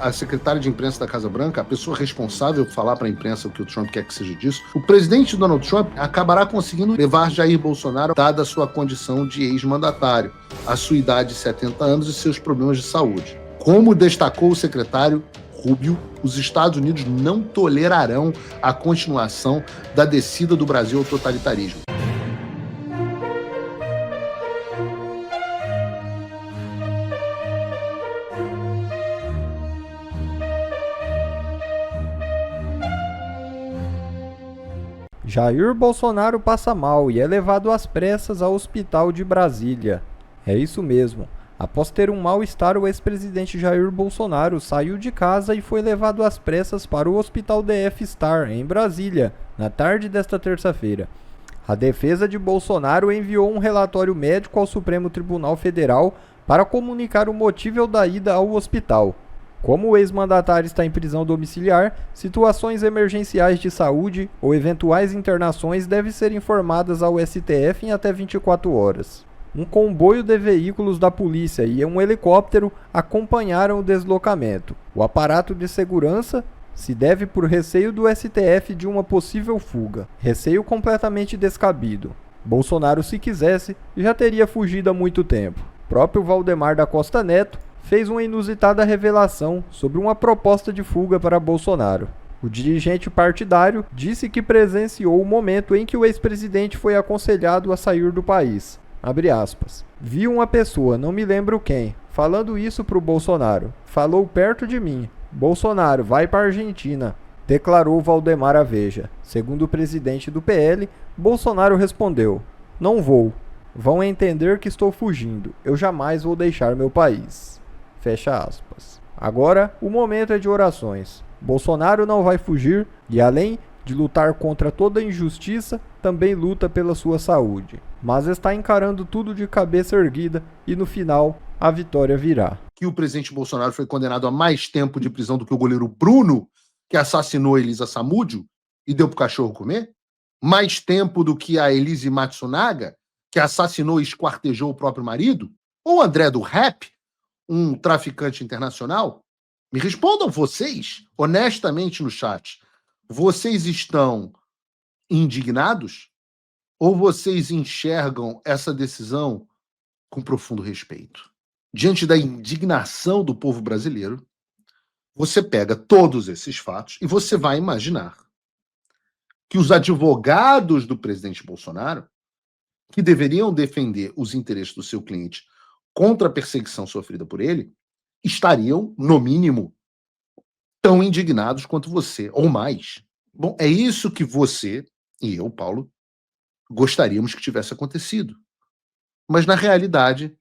a secretária de imprensa da Casa Branca, a pessoa responsável por falar para a imprensa o que o Trump quer que seja disso, o presidente Donald Trump acabará conseguindo levar Jair Bolsonaro, dada a sua condição de ex-mandatário, a sua idade de 70 anos e seus problemas de saúde. Como destacou o secretário Rubio, os Estados Unidos não tolerarão a continuação da descida do Brasil ao totalitarismo. Jair Bolsonaro passa mal e é levado às pressas ao hospital de Brasília. É isso mesmo. Após ter um mal-estar, o ex-presidente Jair Bolsonaro saiu de casa e foi levado às pressas para o Hospital DF Star, em Brasília, na tarde desta terça-feira. A defesa de Bolsonaro enviou um relatório médico ao Supremo Tribunal Federal para comunicar o motivo da ida ao hospital. Como o ex-mandatário está em prisão domiciliar, situações emergenciais de saúde ou eventuais internações devem ser informadas ao STF em até 24 horas. Um comboio de veículos da polícia e um helicóptero acompanharam o deslocamento. O aparato de segurança se deve por receio do STF de uma possível fuga. Receio completamente descabido. Bolsonaro, se quisesse, já teria fugido há muito tempo. O próprio Valdemar da Costa Neto fez uma inusitada revelação sobre uma proposta de fuga para Bolsonaro. O dirigente partidário disse que presenciou o momento em que o ex-presidente foi aconselhado a sair do país. Abre aspas. Vi uma pessoa, não me lembro quem, falando isso para o Bolsonaro. Falou perto de mim. Bolsonaro, vai para a Argentina, declarou Valdemar à Veja. Segundo o presidente do PL, Bolsonaro respondeu: não vou. Vão entender que estou fugindo. Eu jamais vou deixar meu país. Fecha aspas. Agora, o momento é de orações. Bolsonaro não vai fugir e, além de lutar contra toda injustiça, também luta pela sua saúde. Mas está encarando tudo de cabeça erguida e, no final, a vitória virá. Que o presidente Bolsonaro foi condenado a mais tempo de prisão do que o goleiro Bruno, que assassinou Elisa Samúdio e deu pro cachorro comer? Mais tempo do que a Elise Matsunaga, que assassinou e esquartejou o próprio marido? Ou o André do Rap, um traficante internacional? Me respondam vocês, honestamente, no chat. Vocês estão indignados? Ou vocês enxergam essa decisão com profundo respeito? Diante da indignação do povo brasileiro, você pega todos esses fatos e você vai imaginar que os advogados do presidente Bolsonaro, que deveriam defender os interesses do seu cliente contra a perseguição sofrida por ele, estariam, no mínimo, tão indignados quanto você, ou mais. Bom, é isso que você e eu, Paulo, gostaríamos que tivesse acontecido. Mas, na realidade,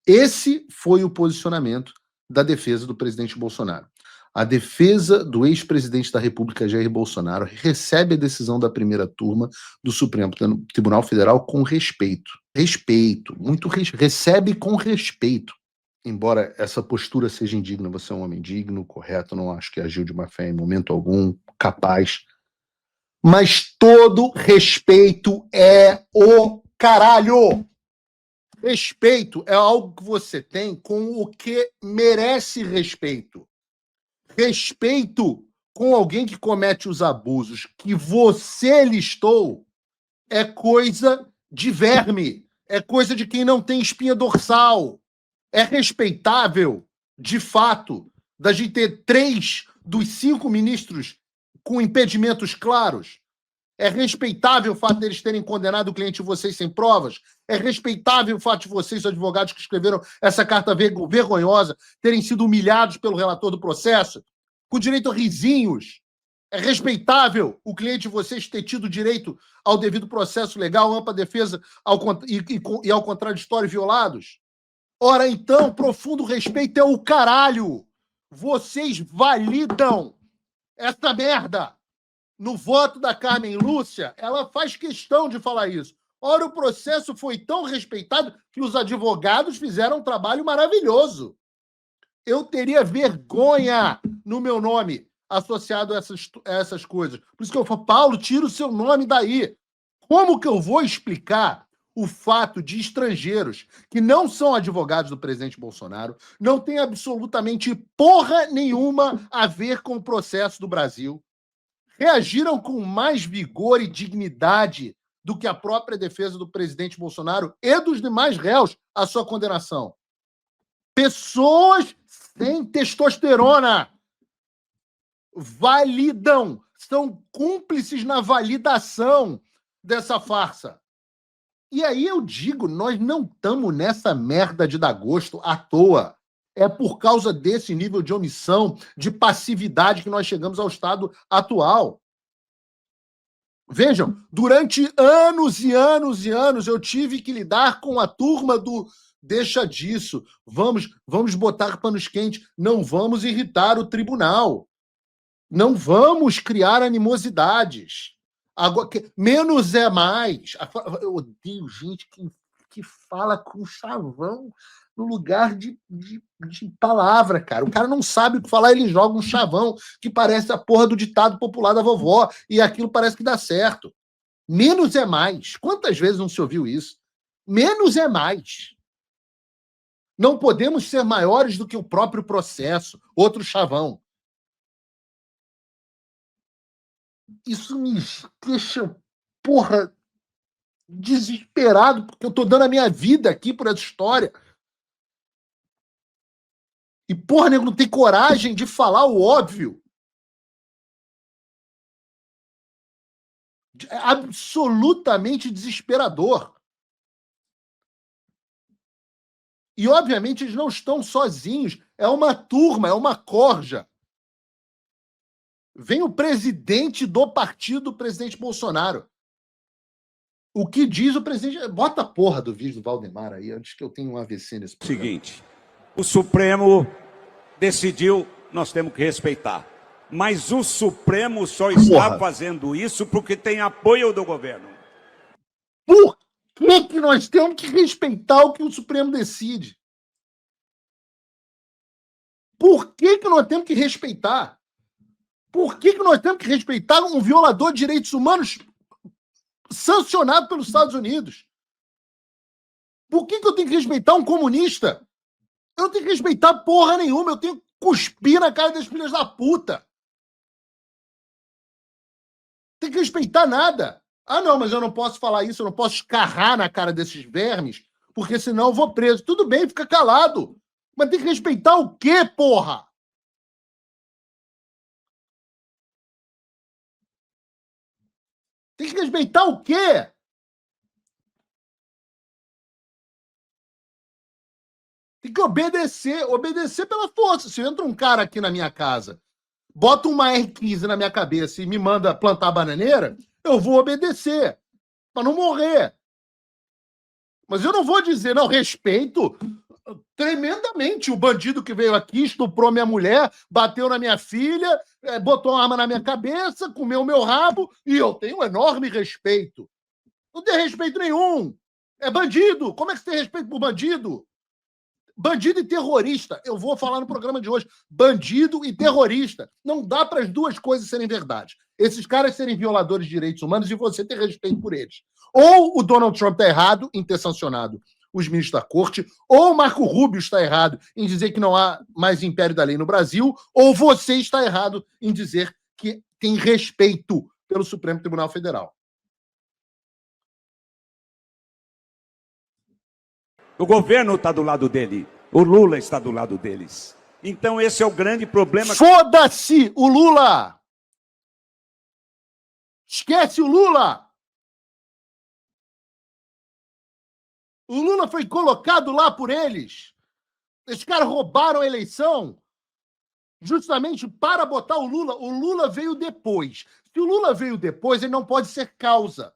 esse foi o posicionamento da defesa do presidente Bolsonaro. A defesa do ex-presidente da República, Jair Bolsonaro, recebe a decisão da primeira turma do Supremo Tribunal Federal com respeito. Recebe com respeito. Embora essa postura seja indigna, você é um homem digno, correto, não acho que agiu de má fé em momento algum, capaz. Mas todo respeito é o caralho! Respeito é algo que você tem com o que merece respeito. Respeito com alguém que comete os abusos que você listou é coisa de verme, é coisa de quem não tem espinha dorsal. É respeitável, de fato, da gente ter 3 dos 5 ministros com impedimentos claros. É respeitável o fato deles terem condenado o cliente de vocês sem provas. É respeitável o fato de vocês, os advogados que escreveram essa carta vergonhosa, terem sido humilhados pelo relator do processo, com direito a risinhos. É respeitável o cliente de vocês ter tido direito ao devido processo legal, ampla defesa e ao contraditório violados. Ora, então, profundo respeito é o caralho. Vocês validam essa merda. No voto da Carmen Lúcia, ela faz questão de falar isso. Ora, o processo foi tão respeitado que os advogados fizeram um trabalho maravilhoso. Eu teria vergonha no meu nome associado a essas coisas. Por isso que eu falo, Paulo, tira o seu nome daí. Como que eu vou explicar o fato de estrangeiros que não são advogados do presidente Bolsonaro, não têm absolutamente porra nenhuma a ver com o processo do Brasil, reagiram com mais vigor e dignidade do que a própria defesa do presidente Bolsonaro e dos demais réus à sua condenação. Pessoas sem testosterona validam, são cúmplices na validação dessa farsa. E aí eu digo, nós não estamos nessa merda de dar gosto à toa. É por causa desse nível de omissão, de passividade que nós chegamos ao estado atual. Vejam, durante anos e anos e anos eu tive que lidar com a turma do deixa disso, vamos botar panos quentes, não vamos irritar o tribunal, não vamos criar animosidades. Agora, menos é mais. Eu odeio gente que fala com chavão no lugar de palavra, cara. O cara não sabe o que falar, ele joga um chavão que parece a porra do ditado popular da vovó, e aquilo parece que dá certo. Menos é mais. Quantas vezes não se ouviu isso? Menos é mais. Não podemos ser maiores do que o próprio processo. Outro chavão. Isso me deixa, porra, desesperado, porque eu tô dando a minha vida aqui por essa história. E, porra, nego, não tem coragem de falar o óbvio. É absolutamente desesperador. E, obviamente, eles não estão sozinhos. É uma turma, é uma corja. Vem o presidente do partido do presidente Bolsonaro. O que diz o presidente... Bota a porra do vídeo do Valdemar aí, antes que eu tenha um AVC nesse programa. Seguinte, o Supremo decidiu, nós temos que respeitar. Mas o Supremo só está fazendo isso porque tem apoio do governo. Por que nós temos que respeitar o que o Supremo decide? Por que nós temos que respeitar? Por que nós temos que respeitar um violador de direitos humanos sancionado pelos Estados Unidos? Por que eu tenho que respeitar um comunista? Eu não tenho que respeitar porra nenhuma, eu tenho que cuspir na cara das filhas da puta. Tem que respeitar nada. Ah, não, mas eu não posso falar isso, eu não posso escarrar na cara desses vermes, porque senão eu vou preso. Tudo bem, fica calado. Mas tem que respeitar o quê, porra? Tem que respeitar o quê? Tem que obedecer pela força. Se entra um cara aqui na minha casa, bota uma R15 na minha cabeça e me manda plantar bananeira, eu vou obedecer, para não morrer. Mas eu não vou dizer, não, respeito tremendamente o bandido que veio aqui, estuprou minha mulher, bateu na minha filha, botou uma arma na minha cabeça, comeu meu rabo, e eu tenho um enorme respeito. Não tem respeito nenhum. É bandido. Como é que você tem respeito por bandido? Bandido e terrorista. Eu vou falar no programa de hoje. Bandido e terrorista. Não dá para as duas coisas serem verdade. Esses caras serem violadores de direitos humanos e você ter respeito por eles. Ou o Donald Trump está errado em ter sancionado os ministros da corte, ou o Marco Rubio está errado em dizer que não há mais império da lei no Brasil, ou você está errado em dizer que tem respeito pelo Supremo Tribunal Federal. O governo está do lado dele, o Lula está do lado deles. Então esse é o grande problema. Foda-se o Lula! Esquece o Lula! O Lula foi colocado lá por eles. Esses caras roubaram a eleição justamente para botar o Lula. O Lula veio depois. Se o Lula veio depois, ele não pode ser causa.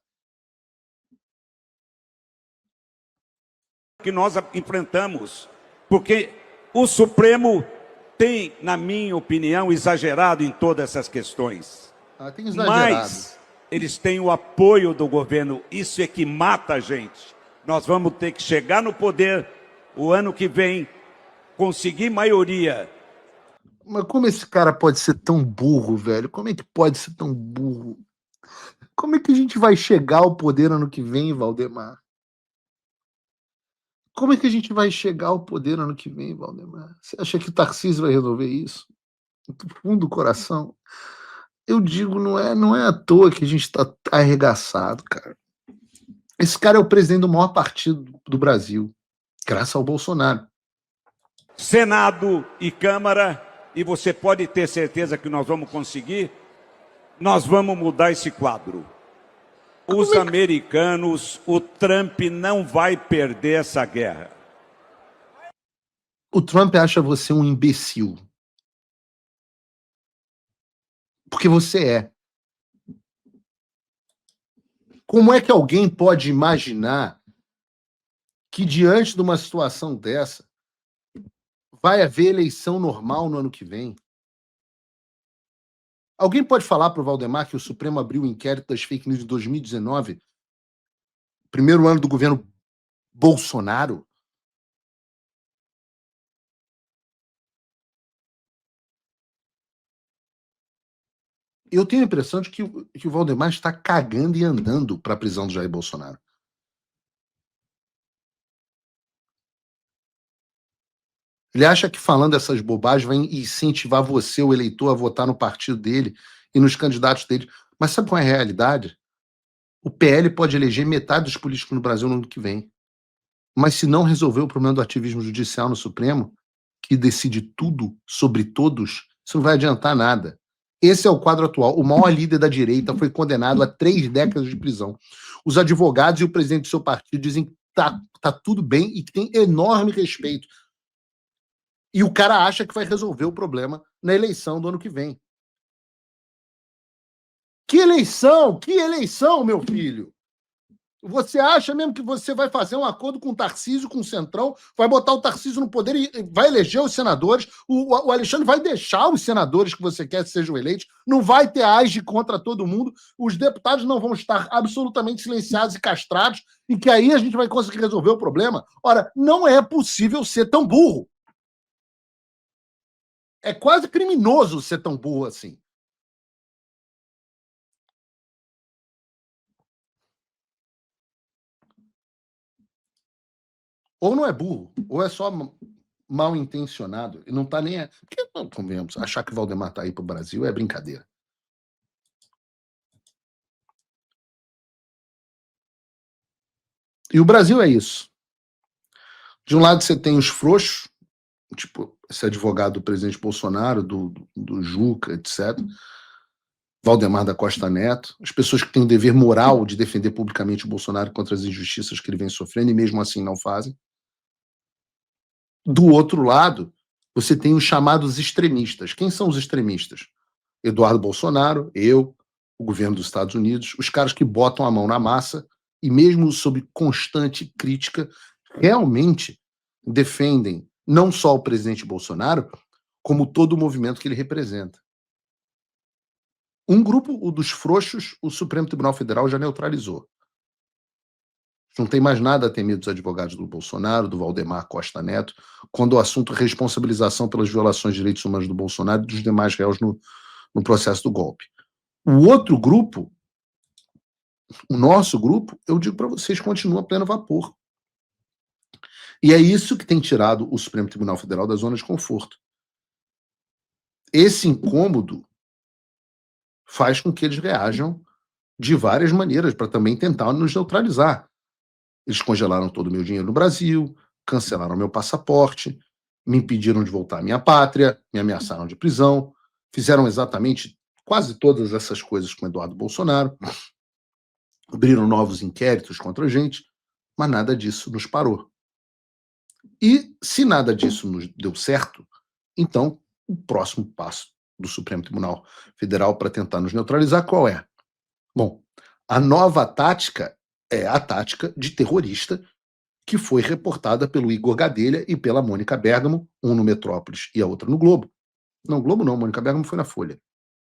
Que nós enfrentamos, porque o Supremo tem, na minha opinião, exagerado em todas essas questões. Tem exagerado. Mas eles têm o apoio do governo, isso é que mata a gente. Nós vamos ter que chegar no poder o ano que vem, conseguir maioria. Mas como esse cara pode ser tão burro, velho? Como é que pode ser tão burro? Como é que a gente vai chegar ao poder ano que vem, Valdemar? Como é que a gente vai chegar ao poder ano que vem, Valdemar? Você acha que o Tarcísio vai resolver isso? Do fundo do coração. Eu digo, não é à toa que a gente está arregaçado, cara. Esse cara é o presidente do maior partido do Brasil, graças ao Bolsonaro. Senado e Câmara, e você pode ter certeza que nós vamos conseguir, nós vamos mudar esse quadro. Os americanos, o Trump não vai perder essa guerra. O Trump acha você um imbecil. Porque você é. Como é que alguém pode imaginar que, diante de uma situação dessa, vai haver eleição normal no ano que vem? Alguém pode falar para o Valdemar que o Supremo abriu o inquérito das fake news em 2019, primeiro ano do governo Bolsonaro? Eu tenho a impressão de que o Valdemar está cagando e andando para a prisão do Jair Bolsonaro. Ele acha que falando essas bobagens vai incentivar você, o eleitor, a votar no partido dele e nos candidatos dele. Mas sabe qual é a realidade? O PL pode eleger metade dos políticos no Brasil no ano que vem. Mas se não resolver o problema do ativismo judicial no Supremo, que decide tudo sobre todos, isso não vai adiantar nada. Esse é o quadro atual. O maior líder da direita foi condenado a 3 décadas de prisão. Os advogados e o presidente do seu partido dizem que tá tudo bem e que tem enorme respeito. E o cara acha que vai resolver o problema na eleição do ano que vem. Que eleição? Que eleição, meu filho? Você acha mesmo que você vai fazer um acordo com o Tarcísio, com o Centrão, vai botar o Tarcísio no poder e vai eleger os senadores, o Alexandre vai deixar os senadores que você quer que sejam eleitos, não vai ter age contra todo mundo, os deputados não vão estar absolutamente silenciados e castrados, e que aí a gente vai conseguir resolver o problema? Ora, não é possível ser tão burro. É quase criminoso ser tão burro assim. Ou não é burro, ou é só mal intencionado e não tá nem. Porque, não, convenhamos, achar que o Valdemar tá aí pro Brasil é brincadeira. E o Brasil é isso. De um lado você tem os frouxos, tipo esse advogado do presidente Bolsonaro, do Juca, etc. Valdemar da Costa Neto, as pessoas que têm o dever moral de defender publicamente o Bolsonaro contra as injustiças que ele vem sofrendo e mesmo assim não fazem. Do outro lado, você tem os chamados extremistas. Quem são os extremistas? Eduardo Bolsonaro, eu, o governo dos Estados Unidos, os caras que botam a mão na massa e mesmo sob constante crítica, realmente defendem não só o presidente Bolsonaro, como todo o movimento que ele representa. Um grupo, o dos frouxos, o Supremo Tribunal Federal já neutralizou. Não tem mais nada a temer dos advogados do Bolsonaro, do Valdemar Costa Neto, quando o assunto é responsabilização pelas violações de direitos humanos do Bolsonaro e dos demais réus no processo do golpe. O outro grupo, o nosso grupo, eu digo para vocês, continua a pleno vapor. E é isso que tem tirado o Supremo Tribunal Federal da zona de conforto. Esse incômodo faz com que eles reajam de várias maneiras para também tentar nos neutralizar. Eles congelaram todo o meu dinheiro no Brasil, cancelaram meu passaporte, me impediram de voltar à minha pátria, me ameaçaram de prisão, fizeram exatamente quase todas essas coisas com Eduardo Bolsonaro, abriram novos inquéritos contra a gente, mas nada disso nos parou. E se nada disso nos deu certo, então o próximo passo do Supremo Tribunal Federal para tentar nos neutralizar qual é? Bom, a nova tática é a tática de terrorista que foi reportada pelo Igor Gadelha e pela Mônica Bergamo, um no Metrópolis e a outra no Globo. Não, Globo não, Mônica Bergamo foi na Folha,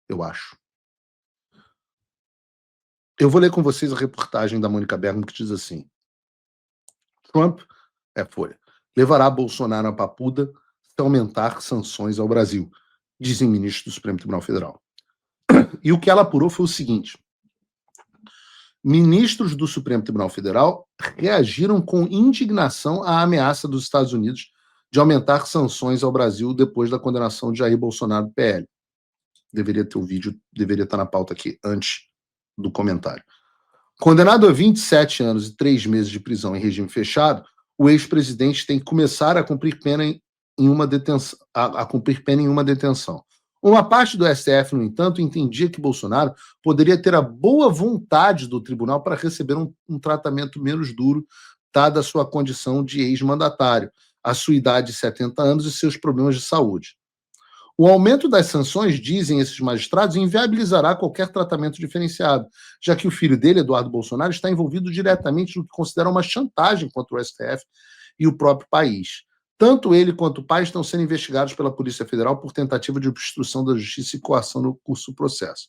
eu acho. Eu vou ler com vocês a reportagem da Mônica Bergamo que diz assim: Trump, Folha, levará Bolsonaro a papuda se aumentar sanções ao Brasil, dizem ministros do Supremo Tribunal Federal. E o que ela apurou foi o seguinte: Ministros do Supremo Tribunal Federal reagiram com indignação à ameaça dos Estados Unidos de aumentar sanções ao Brasil depois da condenação de Jair Bolsonaro do PL. Deveria ter o vídeo, deveria estar na pauta aqui antes do comentário. Condenado a 27 anos e 3 meses de prisão em regime fechado, o ex-presidente tem que começar a cumprir pena em uma detenção. Uma parte do STF, no entanto, entendia que Bolsonaro poderia ter a boa vontade do tribunal para receber um tratamento menos duro, dada a sua condição de ex-mandatário, a sua idade de 70 anos e seus problemas de saúde. O aumento das sanções, dizem esses magistrados, inviabilizará qualquer tratamento diferenciado, já que o filho dele, Eduardo Bolsonaro, está envolvido diretamente no que considera uma chantagem contra o STF e o próprio país. Tanto ele quanto o pai estão sendo investigados pela Polícia Federal por tentativa de obstrução da justiça e coação no curso do processo.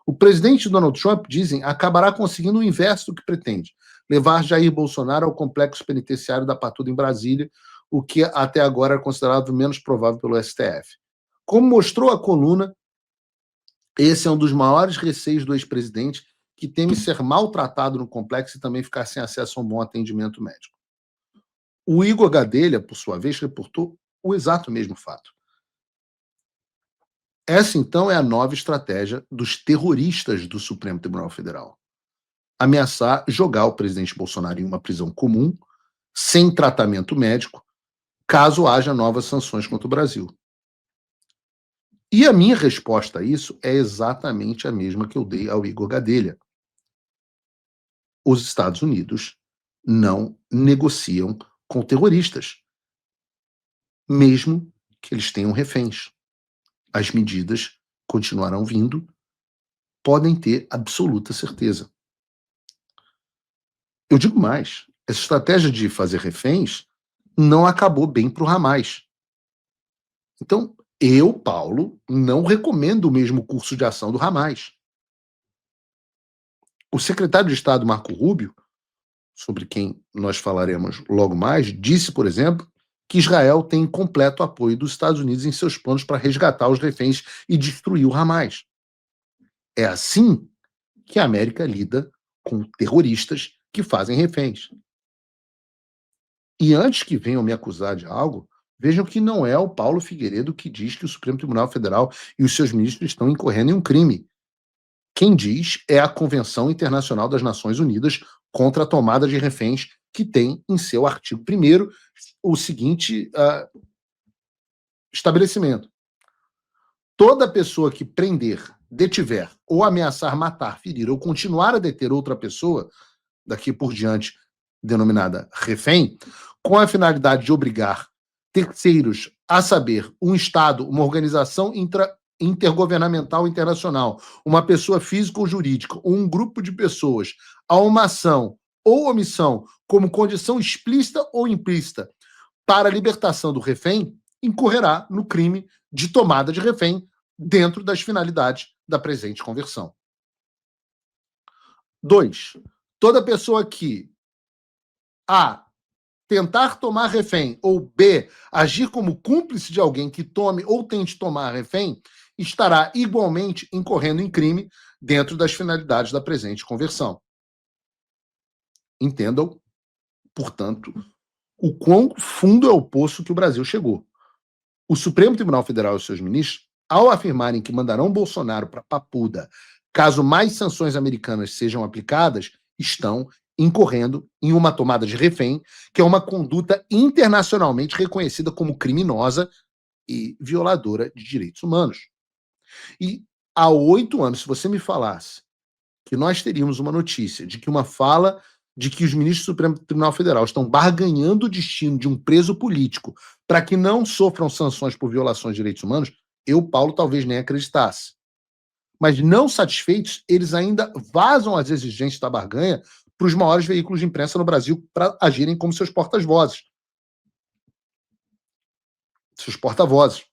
O presidente Donald Trump, dizem, acabará conseguindo o inverso do que pretende, levar Jair Bolsonaro ao complexo penitenciário da Papuda em Brasília, o que até agora era considerado menos provável pelo STF. Como mostrou a coluna, esse é um dos maiores receios do ex-presidente, que teme ser maltratado no complexo e também ficar sem acesso a um bom atendimento médico. O Igor Gadelha, por sua vez, reportou o exato mesmo fato. Essa, então, é a nova estratégia dos terroristas do Supremo Tribunal Federal. Ameaçar jogar o presidente Bolsonaro em uma prisão comum, sem tratamento médico, caso haja novas sanções contra o Brasil. E a minha resposta a isso é exatamente a mesma que eu dei ao Igor Gadelha. Os Estados Unidos não negociam com terroristas, mesmo que eles tenham reféns. As medidas continuarão vindo, podem ter absoluta certeza. Eu digo mais, essa estratégia de fazer reféns não acabou bem para o Hamas. Então, eu, Paulo, não recomendo o mesmo curso de ação do Hamas. O secretário de Estado, Marco Rubio, sobre quem nós falaremos logo mais, disse, por exemplo, que Israel tem completo apoio dos Estados Unidos em seus planos para resgatar os reféns e destruir o Hamas. É assim que a América lida com terroristas que fazem reféns. E antes que venham me acusar de algo, vejam que não é o Paulo Figueiredo que diz que o Supremo Tribunal Federal e os seus ministros estão incorrendo em um crime. Quem diz é a Convenção Internacional das Nações Unidas contra a tomada de reféns, que tem em seu artigo 1º o seguinte estabelecimento. Toda pessoa que prender, detiver ou ameaçar matar, ferir ou continuar a deter outra pessoa, daqui por diante denominada refém, com a finalidade de obrigar terceiros, a saber, um Estado, uma organização intergovernamental internacional, uma pessoa física ou jurídica, ou um grupo de pessoas, a uma ação ou omissão como condição explícita ou implícita para a libertação do refém, incorrerá no crime de tomada de refém dentro das finalidades da presente conversão. 2. Toda pessoa que A. tentar tomar refém, ou B. agir como cúmplice de alguém que tome ou tente tomar refém, estará igualmente incorrendo em crime dentro das finalidades da presente conversão. Entendam, portanto, o quão fundo é o poço que o Brasil chegou. O Supremo Tribunal Federal e seus ministros, ao afirmarem que mandarão Bolsonaro para Papuda caso mais sanções americanas sejam aplicadas, estão incorrendo em uma tomada de refém, que é uma conduta internacionalmente reconhecida como criminosa e violadora de direitos humanos. E há 8 anos, se você me falasse que nós teríamos uma notícia de que uma fala de que os ministros do Supremo Tribunal Federal estão barganhando o destino de um preso político para que não sofram sanções por violações de direitos humanos, eu, Paulo, talvez nem acreditasse. Mas não satisfeitos, eles ainda vazam as exigências da barganha para os maiores veículos de imprensa no Brasil para agirem como seus porta-vozes. Seus porta-vozes.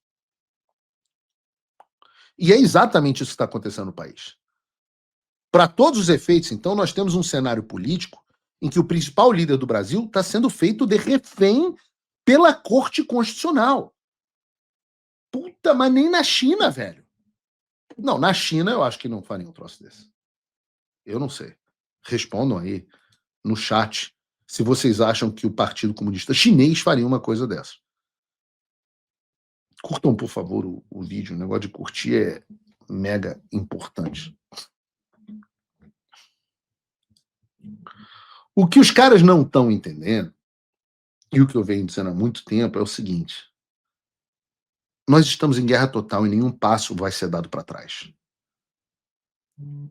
E é exatamente isso que está acontecendo no país. Para todos os efeitos, então, nós temos um cenário político em que o principal líder do Brasil está sendo feito de refém pela Corte Constitucional. Puta, mas nem na China, velho. Não, na China eu acho que não faria um troço desse. Eu não sei. Respondam aí no chat se vocês acham que o Partido Comunista Chinês faria uma coisa dessa. Curtam, por favor, o vídeo. O negócio de curtir é mega importante. O que os caras não estão entendendo, e o que eu venho dizendo há muito tempo, é o seguinte: nós estamos em guerra total e nenhum passo vai ser dado para trás.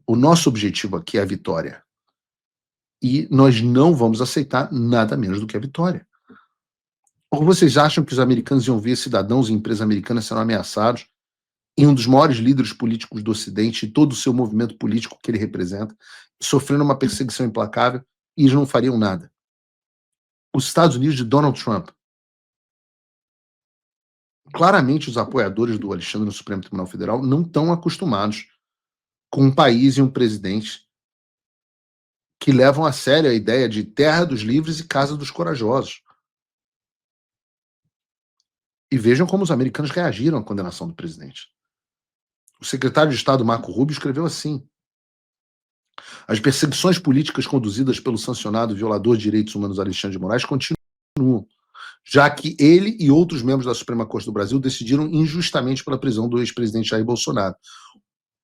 O nosso objetivo aqui é a vitória. E nós não vamos aceitar nada menos do que a vitória. Ou vocês acham que os americanos iam ver cidadãos e empresas americanas sendo ameaçados e um dos maiores líderes políticos do Ocidente e todo o seu movimento político que ele representa, sofrendo uma perseguição implacável, e eles não fariam nada? Os Estados Unidos de Donald Trump. Claramente, os apoiadores do Alexandre no Supremo Tribunal Federal não estão acostumados com um país e um presidente que levam a sério a ideia de terra dos livres e casa dos corajosos. E vejam como os americanos reagiram à condenação do presidente. O secretário de Estado Marco Rubio escreveu assim: as perseguições políticas conduzidas pelo sancionado violador de direitos humanos Alexandre de Moraes continuam, já que ele e outros membros da Suprema Corte do Brasil decidiram injustamente pela prisão do ex-presidente Jair Bolsonaro.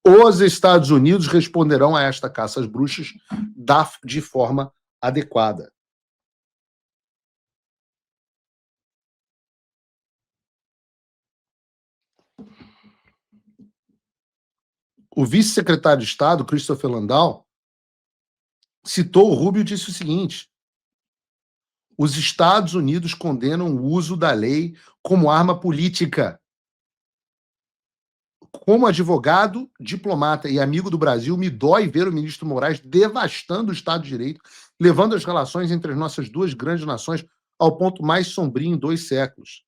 Os Estados Unidos responderão a esta caça às bruxas de forma adequada. O vice-secretário de Estado, Christopher Landau, citou o Rubio e disse o seguinte: os Estados Unidos condenam o uso da lei como arma política. Como advogado, diplomata e amigo do Brasil, me dói ver o ministro Moraes devastando o Estado de Direito, levando as relações entre as nossas duas grandes nações ao ponto mais sombrio em 2 séculos.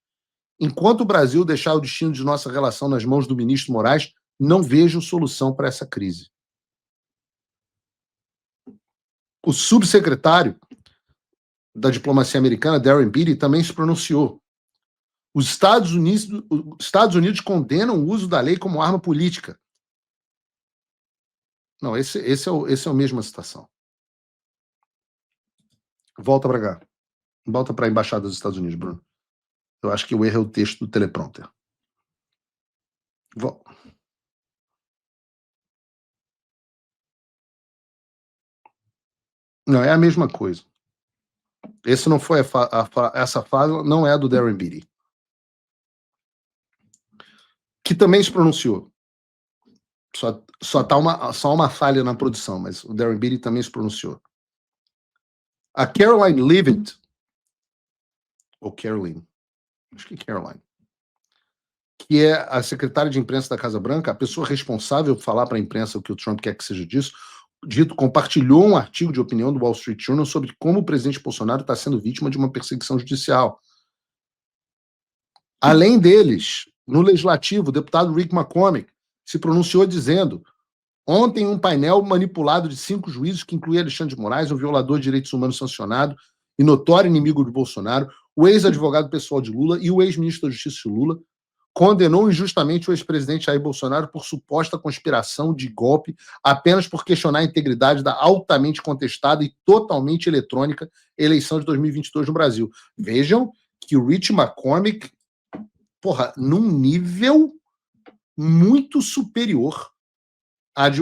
Enquanto o Brasil deixar o destino de nossa relação nas mãos do ministro Moraes, não vejo solução para essa crise. O subsecretário da diplomacia americana, Darren Beattie, também se pronunciou. Os Estados Unidos condenam o uso da lei como arma política. Não, esse é a mesma citação. Volta para cá. Volta para a Embaixada dos Estados Unidos, Bruno. Eu acho que o erro é o texto do teleprompter. Não, é a mesma coisa. Esse não foi essa fala não é a do Darren Beattie, que também se pronunciou. Só uma falha na produção, mas o Darren Beattie também se pronunciou. A Caroline Leavitt, ou Caroline, acho que Caroline, que é a secretária de imprensa da Casa Branca, a pessoa responsável por falar para a imprensa o que o Trump quer que seja dito, compartilhou um artigo de opinião do Wall Street Journal sobre como o presidente Bolsonaro está sendo vítima de uma perseguição judicial. Além deles, no Legislativo, o deputado Rick McCormick se pronunciou dizendo: ontem um painel manipulado de 5 juízes, que inclui Alexandre de Moraes, um violador de direitos humanos sancionado e notório inimigo de Bolsonaro, o ex-advogado pessoal de Lula e o ex-ministro da Justiça de Lula, condenou injustamente o ex-presidente Jair Bolsonaro por suposta conspiração de golpe apenas por questionar a integridade da altamente contestada e totalmente eletrônica eleição de 2022 no Brasil. Vejam que o Rich McCormick, num nível muito superior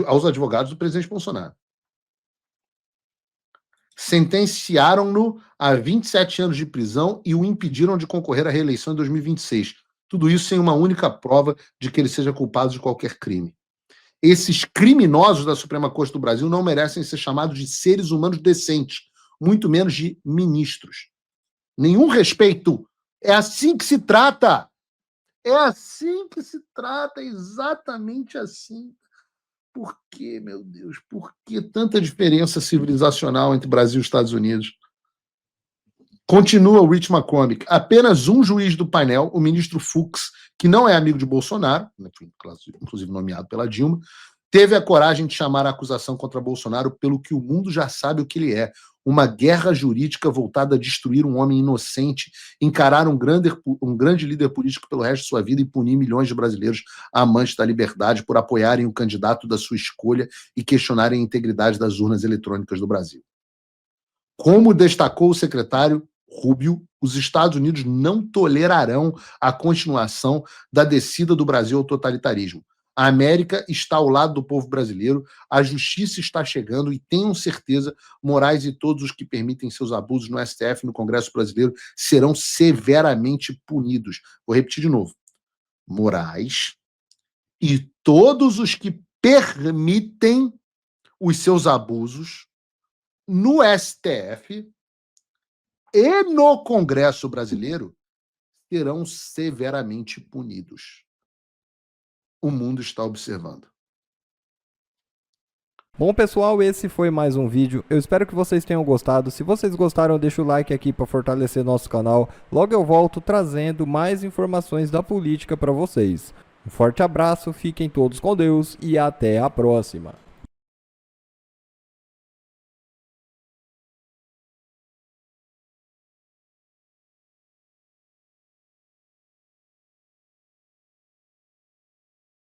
aos advogados do presidente Bolsonaro. Sentenciaram-no a 27 anos de prisão e o impediram de concorrer à reeleição em 2026. Tudo isso sem uma única prova de que ele seja culpado de qualquer crime. Esses criminosos da Suprema Corte do Brasil não merecem ser chamados de seres humanos decentes, muito menos de ministros. Nenhum respeito. É assim que se trata. É assim que se trata, exatamente assim. Por que, meu Deus, por que tanta diferença civilizacional entre Brasil e Estados Unidos? Continua o Rich McCormick. Apenas um juiz do painel, o ministro Fux, que não é amigo de Bolsonaro, inclusive nomeado pela Dilma, teve a coragem de chamar a acusação contra Bolsonaro pelo que o mundo já sabe o que ele é: uma guerra jurídica voltada a destruir um homem inocente, encarar um grande líder político pelo resto de sua vida e punir milhões de brasileiros amantes da liberdade por apoiarem o candidato da sua escolha e questionarem a integridade das urnas eletrônicas do Brasil. Como destacou o secretário Rubio, os Estados Unidos não tolerarão a continuação da descida do Brasil ao totalitarismo. A América está ao lado do povo brasileiro, a justiça está chegando e tenham certeza, Moraes e todos os que permitem seus abusos no STF e no Congresso brasileiro serão severamente punidos. Vou repetir de novo. Moraes e todos os que permitem os seus abusos no STF e no Congresso brasileiro serão severamente punidos. O mundo está observando. Bom, pessoal, esse foi mais um vídeo. Eu espero que vocês tenham gostado. Se vocês gostaram, deixa o like aqui para fortalecer nosso canal. Logo eu volto trazendo mais informações da política para vocês. Um forte abraço, fiquem todos com Deus e até a próxima.